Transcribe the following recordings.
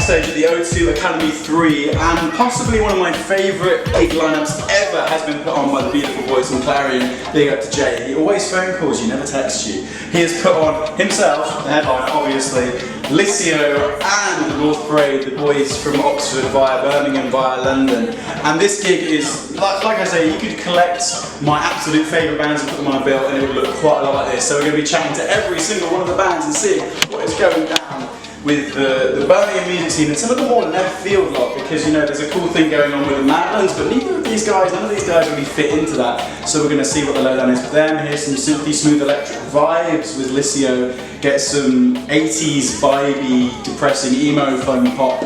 backstage at the O2 Academy 3, and possibly one of my favourite gig lineups ever has been put on by the beautiful boys from Clarion. Big up to Jay. He always phone calls you, never texts you. He has put on himself, the headliner obviously, Lycio and the North Parade, the boys from Oxford via Birmingham, via London. And this gig is, like I say, you could collect my absolute favourite bands and put them on a bill and it would look quite a lot like this. So we're going to be chatting to every single one of the bands and seeing what is going down with the Birmingham music scene, and some of the more left field lot, because you know there's a cool thing going on with the Madlands, but none of these guys really fit into that. So we're going to see what the lowdown is for them. Here's some synthy smooth electric vibes with Lycio, get some 80s vibey, depressing emo fun pop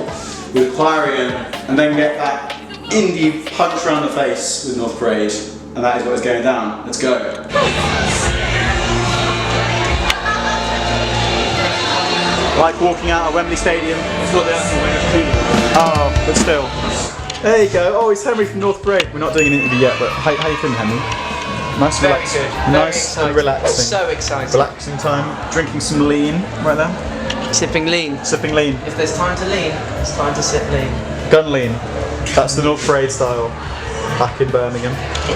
with Clarion, and then get that indie punch around the face with North Parade. And that is what is going down. Let's go. Like walking out of Wembley Stadium. It's not the actual way of feeling. Oh, but still. There you go. Oh, it's Henry from North Parade. We're not doing an interview yet, but how you feeling, Henry? Nice, very relaxing. good. Nice and relaxing. So exciting. Relaxing time. Drinking some lean right there. Sipping lean. Sipping lean. If there's time to lean, it's time to sip lean. Gun lean. That's the North Parade style. Back in Birmingham.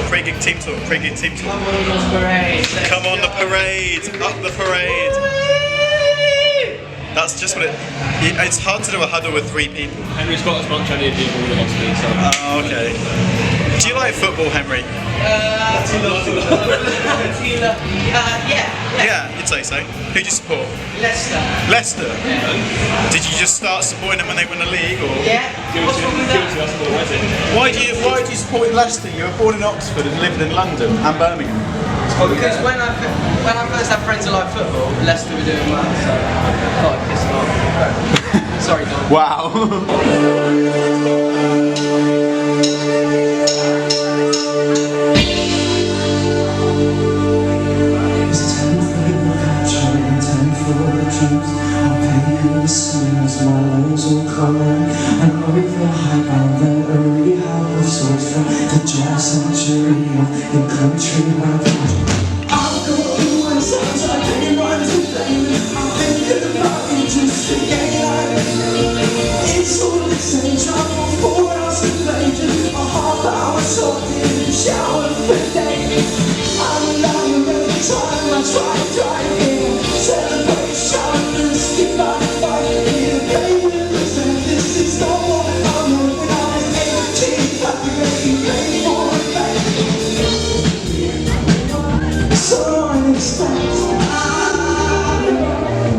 Pre-gig team talk, pre-gig team talk. Come on the parade. Come on the parade, up the parade. That's just what it's hard to do a huddle with 3 people. Henry's got as much idea people would want to be, so. Oh, okay. Do you like football, Henry? Yeah, you'd say so. Who do you support? Leicester. Leicester? Yeah. Did you just start supporting them when they won the league, or? Yeah. What's wrong with that? Why do you support Leicester? You were born in Oxford and lived in London and Birmingham. Well, because when I first had friends who liked football, Leicester were doing well, so I thought I'd piss them off. Sorry, Don. Wow.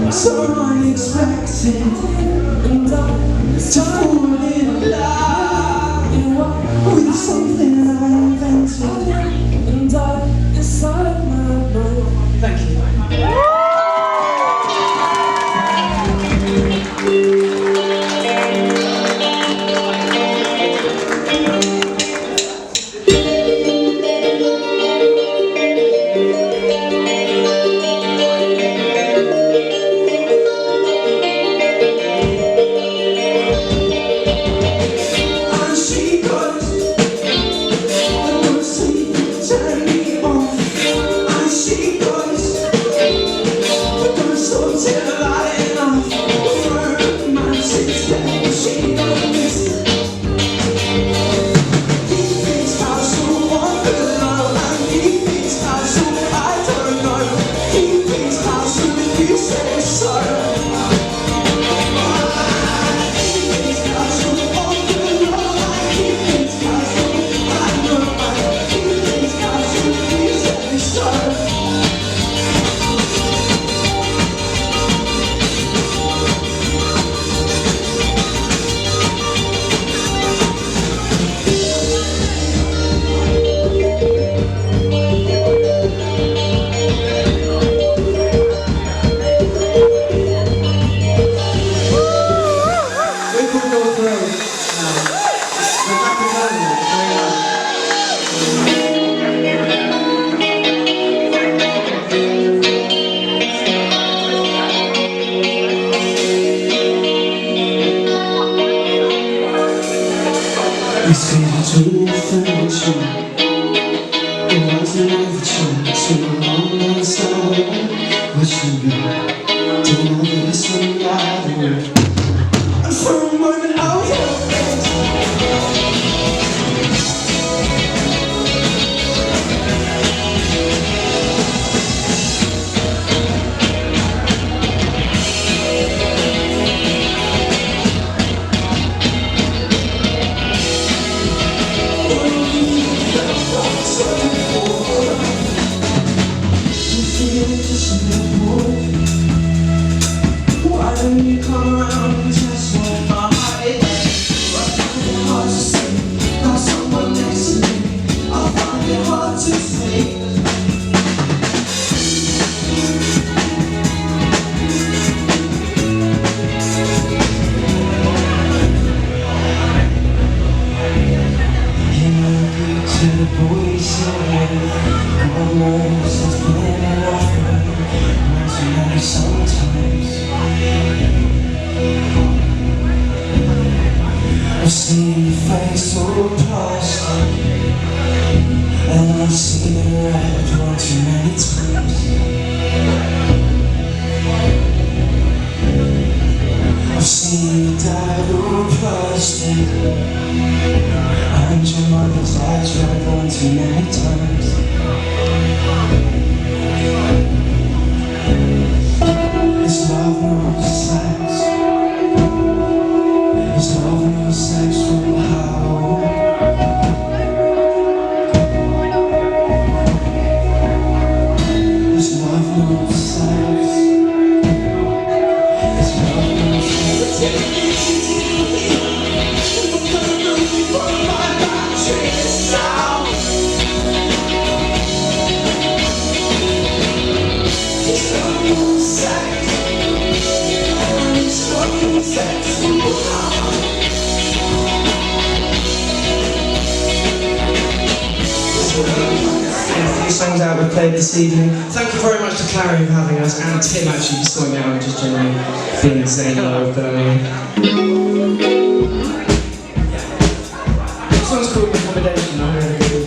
So unexpected, and I'm falling in love with something I invented, and I'm inside my mind. Thank you. We spent to the furniture. It wasn't ever chance to on the side. What you know, don't know this one either. And from the point. Why don't you come around and test what my heart is? I find it hard to sleep, got someone next to me. I find it hard to sleep. To the boys you're with, God knows it's been a rough road, not too many sometimes. I've seen your face all plastic, and I've seen it red one too many times. I've seen your dad all plastic, and your mother's eyes red one too many times. Is love no sex? Is love no sexual how? Is love no sex? Is love no sex? Songs out we played this evening. Thank you very much to Clarion for having us, and Tim actually for sorting out and just generally being insane low of Birmingham. This one's called Accommodation. I'm really good.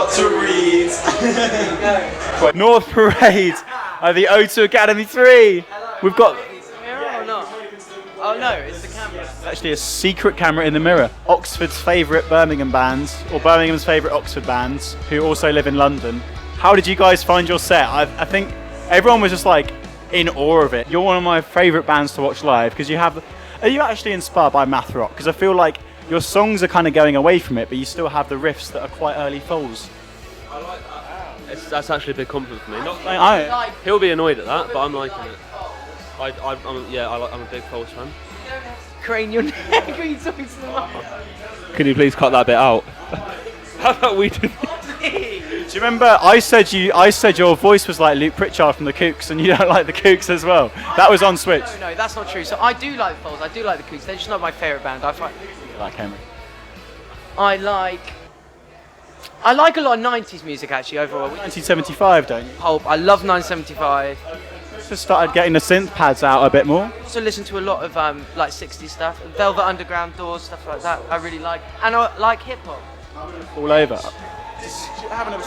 lot to read. North Parade at the O2 Academy 3. We've got Mirror or not? Oh no, it's the camera. actually a secret camera in the mirror. Oxford's favourite Birmingham bands, or Birmingham's favourite Oxford bands, who also live in London. How did you guys find your set? I think everyone was just like in awe of it. You're one of my favourite bands to watch live because you have. Are you actually inspired by math rock? Because I feel like your songs are kind of going away from it, but you still have the riffs that are quite early Falls. I like that. That's actually a big compliment for me. He'll be annoyed at that, but I'm liking it. I'm a big Falls fan. Crane your neck when you talking to the mic. Can you please cut that bit out? How about we do? Do you remember I said your voice was like Luke Pritchard from the Kooks, and you don't like the Kooks as well? That was on Switch. No, that's not true. So I do like Falls. I do like the Kooks. They're just not my favourite band. I Like Henry. like a lot of 90s music actually overall. 1975, don't you? Pulp. I love 1975. Just started getting the synth pads out a bit more. Also listen to a lot of like 60s stuff, Velvet Underground, Doors, stuff like that. I really like, and I like hip hop. All over. Just having a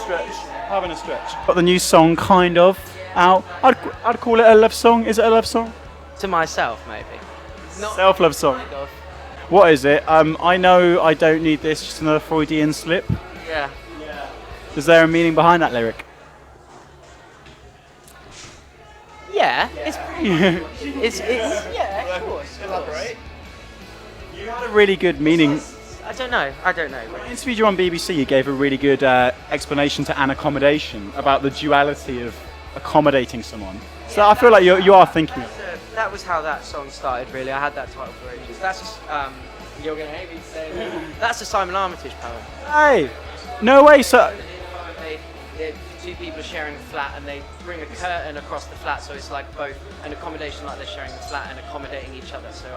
stretch. Got the new song kind of out. I'd call it a love song. Is it a love song? To myself, maybe. Not Self-love song. kind of. What is it? I know I don't need this. Just another Freudian slip. Yeah. Is there a meaning behind that lyric? Yeah. It's yeah, of course. Elaborate. You had a really good meaning. I don't know. I interviewed you on BBC. You gave a really good explanation to an accommodation about the duality of accommodating someone. So I feel like you are thinking of it. That was how that song started. Really, I had that title for ages. That's you're gonna hate me saying that. That's a Simon Armitage poem. Hey, no way. So They two people are sharing a flat, and they bring a curtain across the flat, so it's like both an accommodation, like they're sharing a flat and accommodating each other. So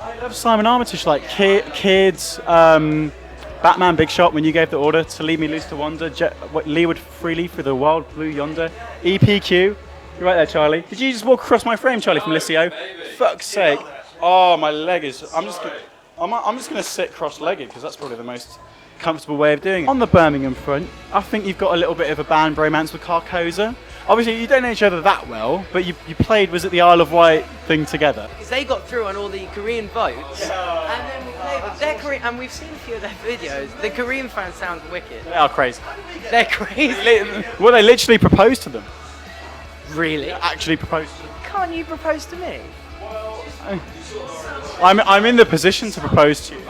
I love Simon Armitage, like Kids, Batman, Big Shot. When you gave the order to leave me loose to wander, leeward freely through the wild blue yonder. EPQ. You're right there, Charlie. Did you just walk across my frame, Charlie, from Lycio? Fuck's sake. Oh, my leg is. I'm just gonna sit cross-legged because that's probably the most comfortable way of doing it. On the Birmingham front, I think you've got a little bit of a band bromance with Carcosa. Obviously, you don't know each other that well, but you played, was it the Isle of Wight thing together? because they got through on all the Korean votes, and then we played with their Korean, and we've seen a few of their videos. The Korean fans sound wicked. They are crazy. They're crazy. Well, they literally proposed to them. Really? Actually proposed to them. Can't you propose to me? I'm in the position to propose to you.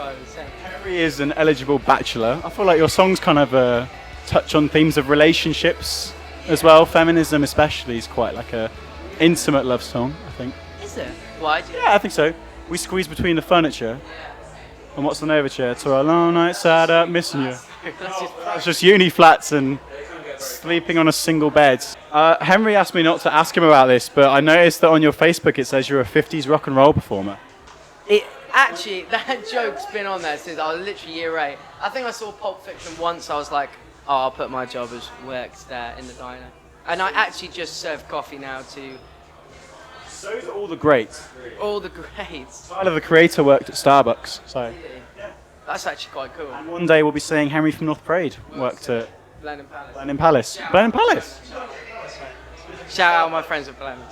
Henry is an eligible bachelor. I feel like your songs kind of touch on themes of relationships as well. Feminism especially is quite like a intimate love song, I think. Is it? Why? Yeah, I think so. We squeeze between the furniture. And what's an overture? To a long night sat up missing you. It's just uni flats and sleeping on a single bed. Henry asked me not to ask him about this, but I noticed that on your Facebook it says you're a 50s rock and roll performer. Actually, that joke's been on there since I was literally year 8. I think I saw Pulp Fiction once. I was like, oh, I'll put my job as works there in the diner. And I actually just serve coffee now to So do all the greats. all the greats. Tyler, the Creator, worked at Starbucks. So That's actually quite cool. one day we'll be seeing Henry from North Parade worked at Blenheim Palace. Blenheim Palace. Blenheim Palace. Shout out my friends at Blenheim.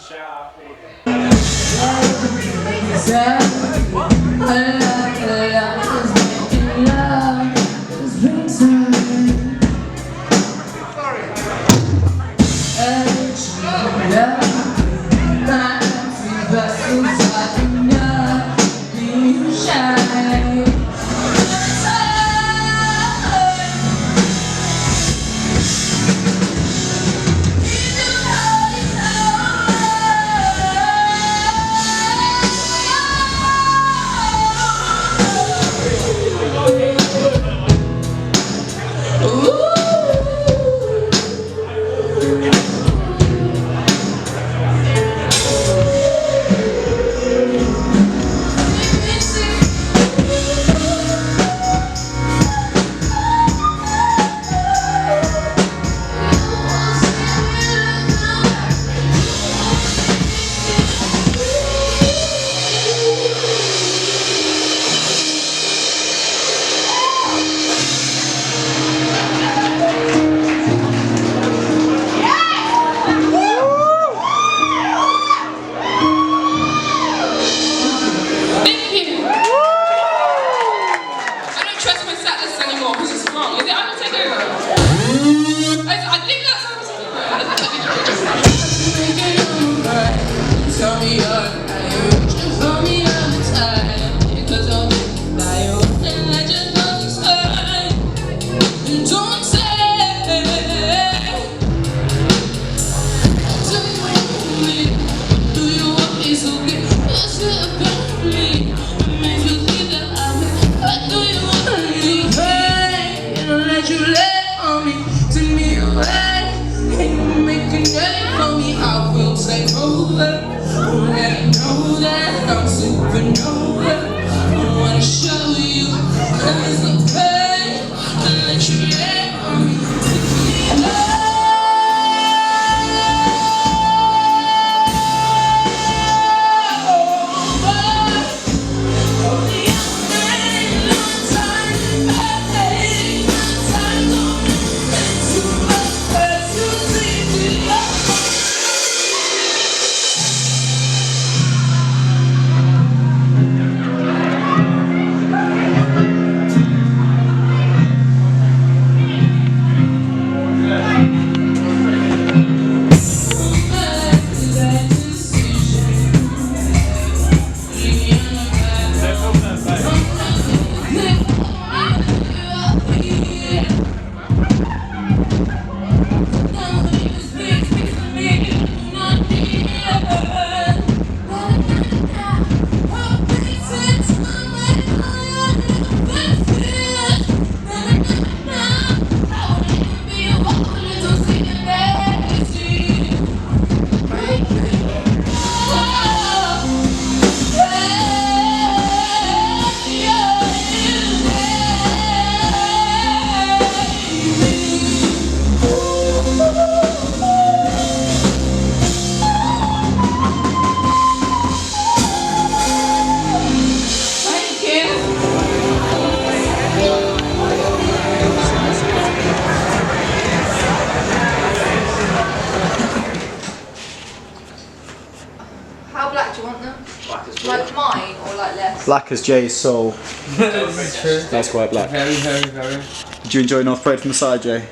Black as Jay's soul. That's quite black. Very, very, very. Did you enjoy North Parade from the side, Jay?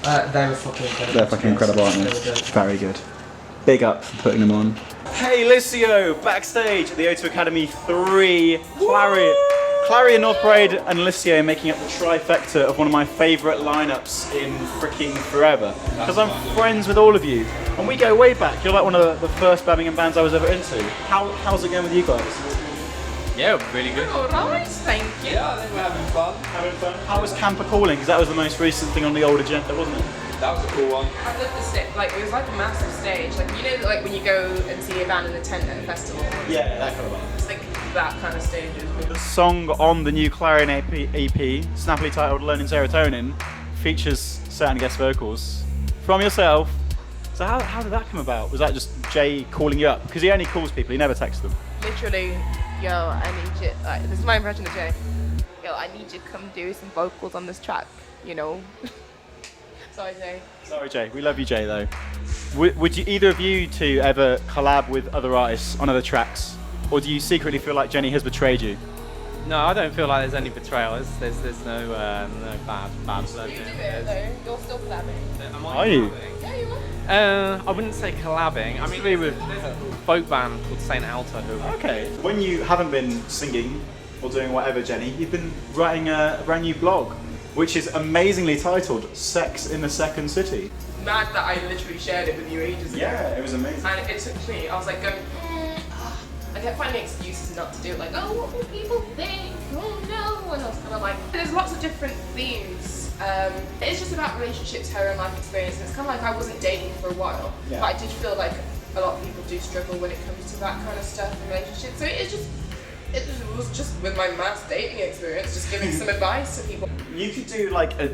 They were fucking incredible. They're fucking incredible, aren't they? Very good. Big up for putting them on. Hey Lycio, backstage at the O2 Academy 3, Clarion, North Parade and Lycio making up the trifecta of one of my favourite lineups in freaking forever. Because I'm friends with all of you, and we go way back. You're like one of the first Birmingham bands I was ever into. How's it going with you guys? Yeah, really good. Alright, thank you. Yeah, I think we're having fun. Having fun. How was Camper Calling? Because that was the most recent thing on the old agenda, wasn't it? That was a cool one. I love the stage. Like, it was like a massive stage. Like, you know, like when you go and see a band in a tent at a festival. Yeah, that kind of one. It's like that kind of stage. The song on the new Clarion EP, snappily titled Learning Serotonin, features certain guest vocals from yourself. So how did that come about? Was that just Jay calling you up? Because he only calls people, he never texts them. Literally, yo, I need you. Like, this is my impression of Jay. Yo, I need you to come do some vocals on this track, you know? Sorry, Jay. Sorry, Jay. We love you, Jay, though. Would you either of you two ever collab with other artists on other tracks? Or do you secretly feel like Jenny has betrayed you? No, I don't feel like there's any betrayal. There's no bad blood. You do it, though. You're still collabing. Am Are you? Yeah, you are. I wouldn't say collabing. I mean, there's a folk band called Saint Alta who. Okay. When you haven't been singing or doing whatever, Jenny, you've been writing a brand new blog, which is amazingly titled Sex in the Second City. Mad that I literally shared it with you ages ago. Yeah, it was amazing. And it took me, I was like going, I kept finding excuses not to do it, like, oh, what will people think? Oh no, and I was kind of like, there's lots of different themes. It's just about relationships, her and life experience, and it's kind of like I wasn't dating for a while, Yeah. but I did feel like a lot of people do struggle when it comes to that kind of stuff in relationships. So it was just with my mass dating experience, just giving some advice to people. You could do like a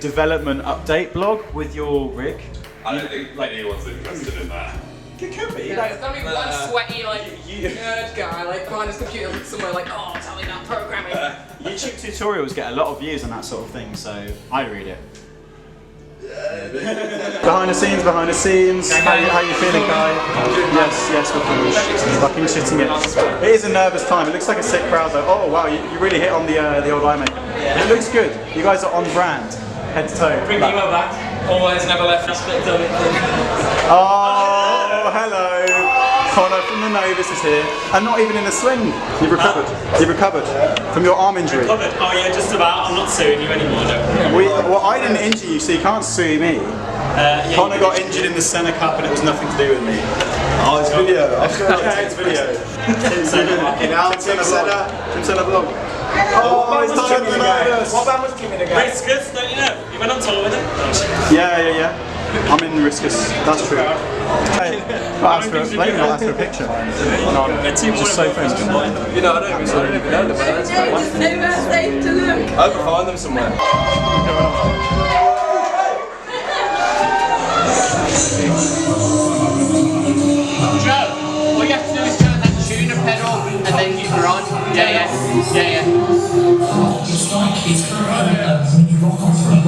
development update blog with your rig. I don't think anyone's interested in that. It could be. Yeah, it's gonna be one sweaty, like, you- nerd guy, like, behind his computer somewhere, like, oh, tell me about programming. YouTube tutorials get a lot of views on that sort of thing, so I'd read it. Behind the scenes. How you feeling, Guy? Yes, we're fucking shitting it. It is a nervous time. It looks like a sick crowd though. Oh wow, you really hit on the old eye makeup. It looks good. You guys are on brand, head to toe. Bring Emo back. Always, never left. Oh, hello, Connor from from the Novus is here, and not even in a sling. You've recovered. You've recovered from your arm injury. Recovered. Oh yeah, just about. I'm not suing you anymore, don't worry. Well, I didn't injure you, so you can't sue me. Yeah, Connor got injured in the Senna Cup, and it was nothing to do with me. Oh, it's video. I've got it's video. Tim Senna vlog. Oh, it's time for the Novus. What band was Kimmy again? Riskus, don't you know? You went on tour with him? Yeah. I'm in Riskus. That's true. Hey, ask for a picture. No, just so friends. You know, I don't even know them, but that's great. There's nowhere safe to look. I can find them somewhere. Joe, all you have to do is turn that tuner pedal and then you can run. Yeah. It's like it's Corona when you rock opera.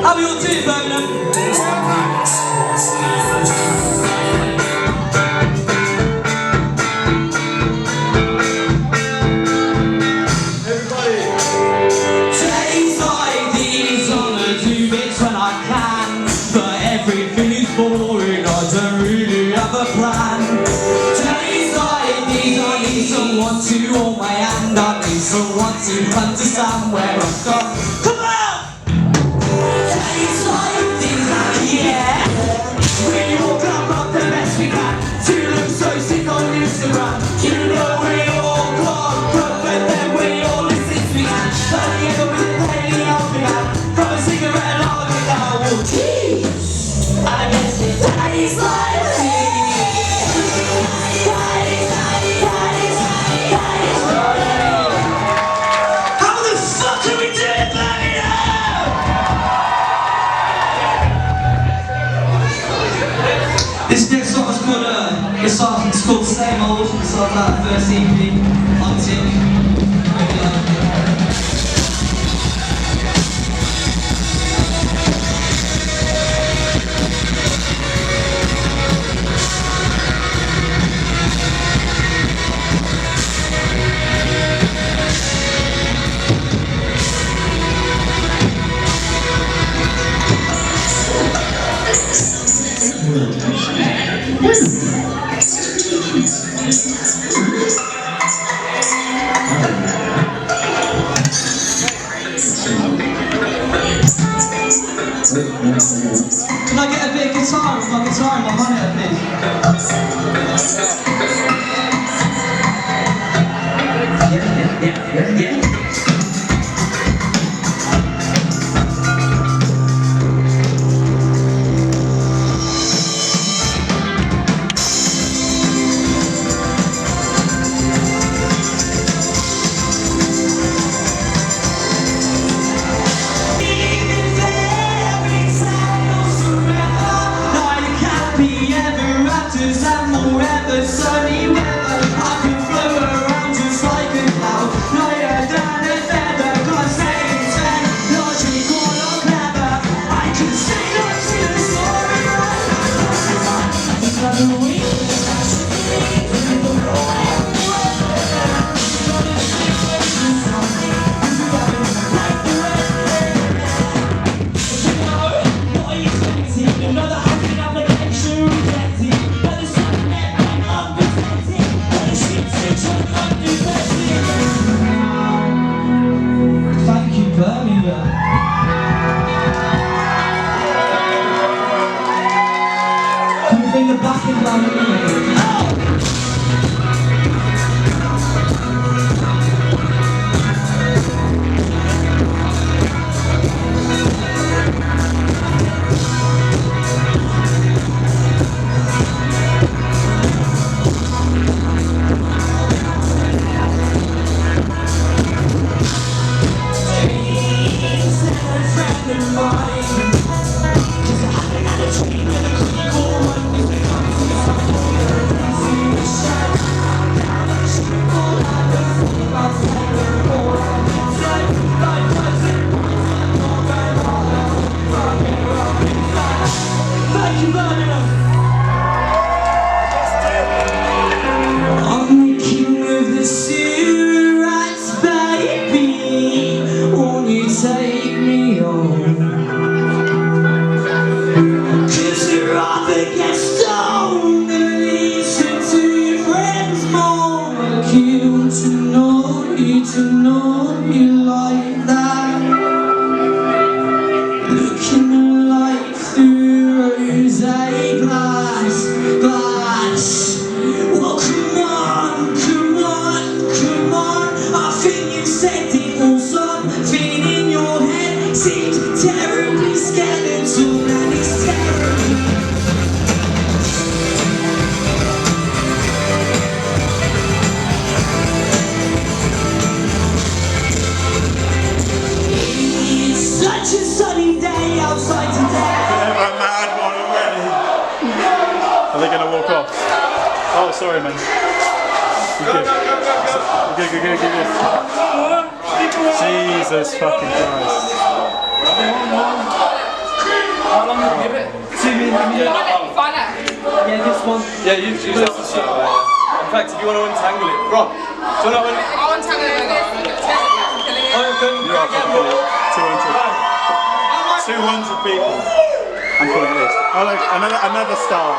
How we all doing, Birmingham? Everybody! Days like these wanna do bits when I can, but everything is boring, I don't really have a plan. Days like these I need someone to hold my hand, I need someone to understand where I've gone. Come on! Days like these, yeah. We all come up the best we can to look so sick on Instagram. You know we all got but then we all listen to me. But the end with the daily outfit from a cigarette along with the whole cheese. I guess it's days like how the fuck are we doing that? This next song is called Same Old. It's off that first EP, Can I get a bit of guitar with my guitar in my monitor, please? Yeah. Oh, sorry, man. Good. Jesus fucking Christ. How long did you give it? 2 minutes. Find out. Yeah, this one. Yeah, you this one. In fact, if you want to untangle it, bro. Do you want to I'll untangle it. You are fucking killing it. 200 people. I'm calling this. Oh, look, another star.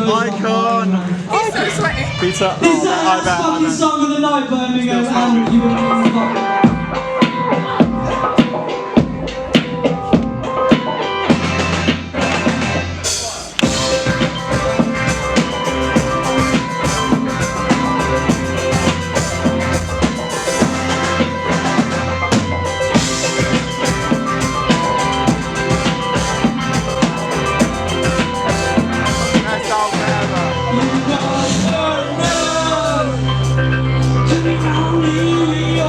Icon! He's so sweaty. Pizza. This is the last fucking song of the night, Birmingham, and you will fuck. Only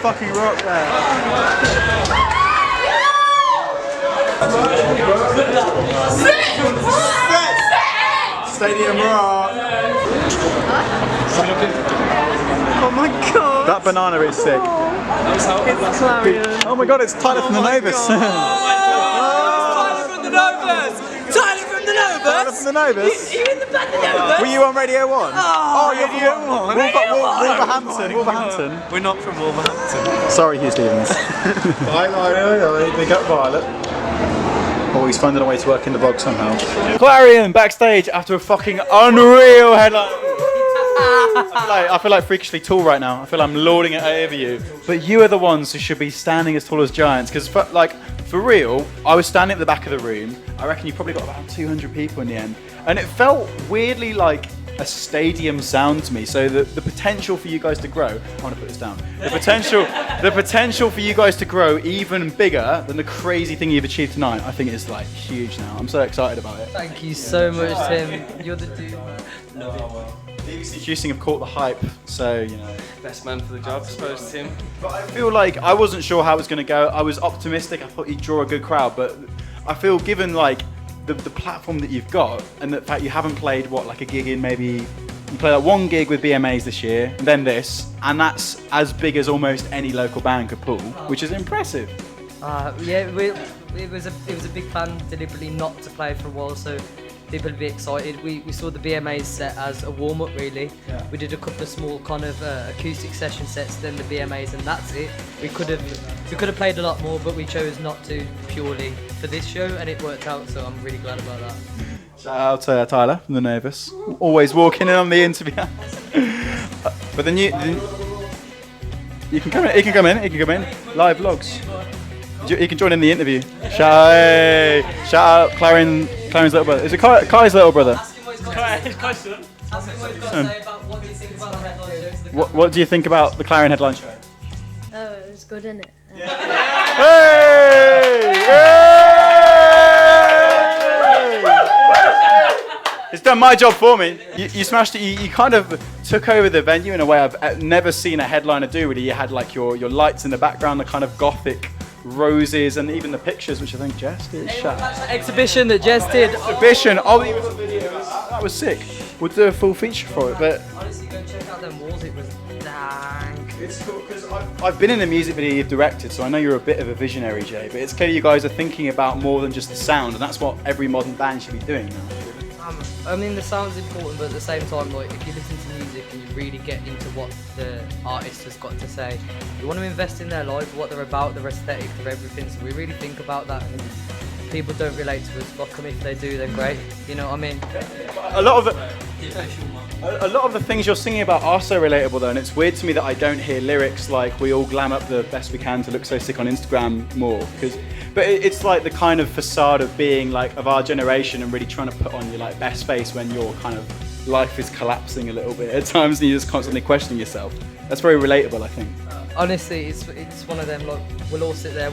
fucking rock there. Stadium rock. Oh my god. That banana is sick. It's Clarion. Oh my god, it's Tyler from the Novus. Tyler from the Novus! Tyler from the Novus! Tyler from the Novus? You in the band The Novus? Were you on Radio 1? Oh, you're Radio 1. Wolverhampton. We're not from Wolverhampton. Sorry, Hugh Stevens. Bye, big up Violet. Oh, he's finding a way to work in the vlog somehow. Clarion backstage after a fucking unreal headline. I feel like freakishly tall right now. I feel I'm lording it over you. But you are the ones who should be standing as tall as giants. Because, for real, I was standing at the back of the room. I reckon you probably got about 200 people in the end. And it felt weirdly like a stadium sound to me. So the potential for you guys to grow, I want to put this down. The potential for you guys to grow even bigger than the crazy thing you've achieved tonight, I think is like huge now. I'm so excited about it. Thank you so much, Tim. You're the dude. BBC Juicing have caught the hype, so you know. Best man for the job, I suppose, Tim. But I feel like I wasn't sure how it was going to go. I was optimistic. I thought you'd draw a good crowd, but I feel given like the platform that you've got and the fact you haven't played like a gig in maybe you played like one gig with BMAs this year, and then this, and that's as big as almost any local band could pull, which is impressive. Yeah, it was a big plan deliberately not to play for a while, so people would be excited. We saw the BMAs set as a warm-up really. Yeah. We did a couple of small kind of acoustic session sets, then the BMAs, and that's it. We could have played a lot more, but we chose not to purely for this show, and it worked out, so I'm really glad about that. Shout out to Tyler from the Novus, always walking in on the interview. But then you can come in. He can come in. Live vlogs. He can join in the interview. Shout out Clarion's little brother. Is it Kai's little brother? What do you think about the Clarion headline show? Oh, it was good, isn't it? It's done my job for me. You smashed it. You kind of took over the venue in a way I've never seen a headliner do. Really, you had like your lights in the background, the kind of gothic roses, and even the pictures, which I think Jess did. Exhibition that Jess did. Exhibition. Oh, it was a video. That was sick. We'll do a full feature for it, but Honestly, go check out them walls. It was dang. it's cool because I've been in a music video you've directed, so I know you're a bit of a visionary, Jay. But it's clear you guys are thinking about more than just the sound, and that's what every modern band should be doing now. I mean, the sound's important, but at the same time, like, if you listen to music and you really get into what the artist has got to say, you want to invest in their life, what they're about, their aesthetic, their everything. So we really think about that. And if people don't relate to us, fuck them. If they do, they're great. You know what I mean? A lot of the things you're singing about are so relatable, though, and it's weird to me that I don't hear lyrics like "we all glam up the best we can to look so sick on Instagram" more, but it's like the kind of facade of being like of our generation and really trying to put on your like best face when your kind of life is collapsing a little bit at times and you're just constantly questioning yourself. That's very relatable, I think. Honestly, it's one of them, like, we'll all sit there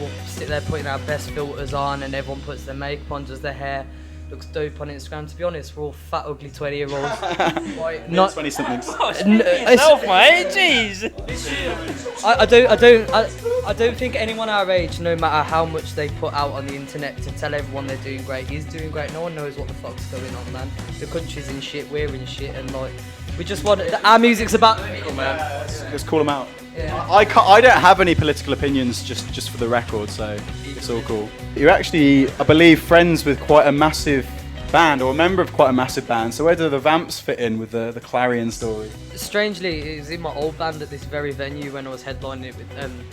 putting our best filters on, and everyone puts their makeup on, does their hair, looks dope on Instagram. To be honest, we're all fat, ugly 20-year-olds. Not 20-somethings. Yourself, mate. Jeez. I don't think anyone our age, no matter how much they put out on the internet to tell everyone they're doing great, is doing great. No one knows what the fuck's going on, man. The country's in shit, we're in shit, and like, we just want our music's about people, man. Let's call them out. Yeah. I don't have any political opinions, just for the record, so it's all cool. You're actually, I believe, friends with quite a massive band, or a member of quite a massive band, so where do the Vamps fit in with the Clarion story? Strangely, it was in my old band at this very venue when I was headlining it with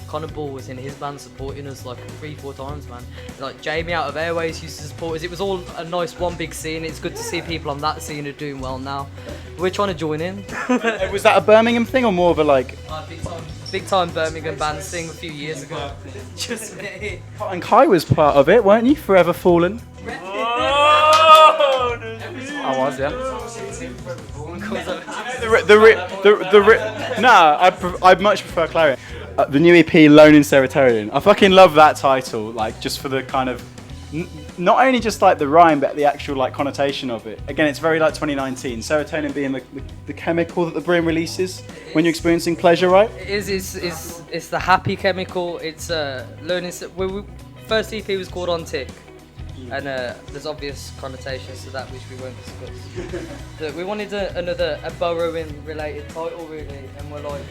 Connor Ball was in his band supporting us like 3-4 times, man. Like Jamie out of Airways used to support us. It was all a nice one big scene. It's good to see people on that scene are doing well now. We're trying to join in. Was that a Birmingham thing or more of a like... Big time Birmingham band thing a few years ago. Just me. And Kai was part of it, weren't you? Forever Fallen. I was, yeah. I much prefer Clarion. The new EP, Lone in Serotonin. I fucking love that title, like just for the kind of not only just like the rhyme, but the actual like connotation of it. Again, it's very like 2019. Serotonin being the chemical that the brain releases when you're experiencing pleasure, right? It is. It's the happy chemical. It's learning. First EP was called On Tick, and there's obvious connotations to that which we won't discuss. We wanted a burrowing related title really, and we're like,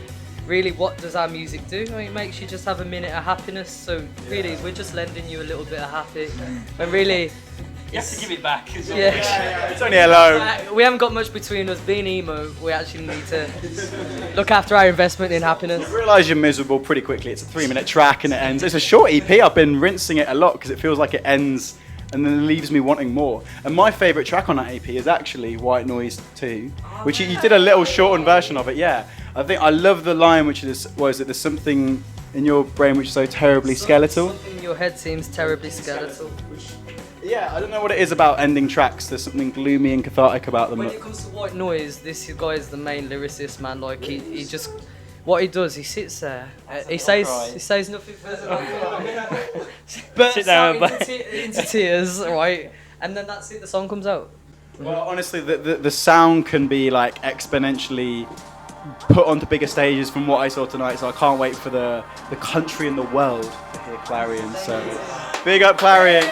really, what does our music do? I mean, it makes you just have a minute of happiness. So really, we're just lending you a little bit of happy, when really. You have to give it back. Yeah. It's only hello. We haven't got much between us. Being emo, we actually need to look after our investment in happiness. You realise you're miserable pretty quickly. It's a 3-minute track and it ends. It's a short EP. I've been rinsing it a lot because it feels like it ends and then leaves me wanting more. And my favourite track on that EP is actually White Noise 2, which you did a little shortened version of it, yeah. I think I love the line which is, there's something in your brain which is so terribly skeletal. Something in your head seems terribly skeletal. Yeah, I don't know what it is about ending tracks. There's something gloomy and cathartic about them. When it comes to White Noise, this guy is the main lyricist, man. Like he just, what he does, he sits there, he says nothing further, bursts out into tears, right? And then that's it. The song comes out. Well, honestly, the sound can be like exponentially put onto bigger stages from what I saw tonight. So I can't wait for the country and the world to hear Clarion. So big up Clarion.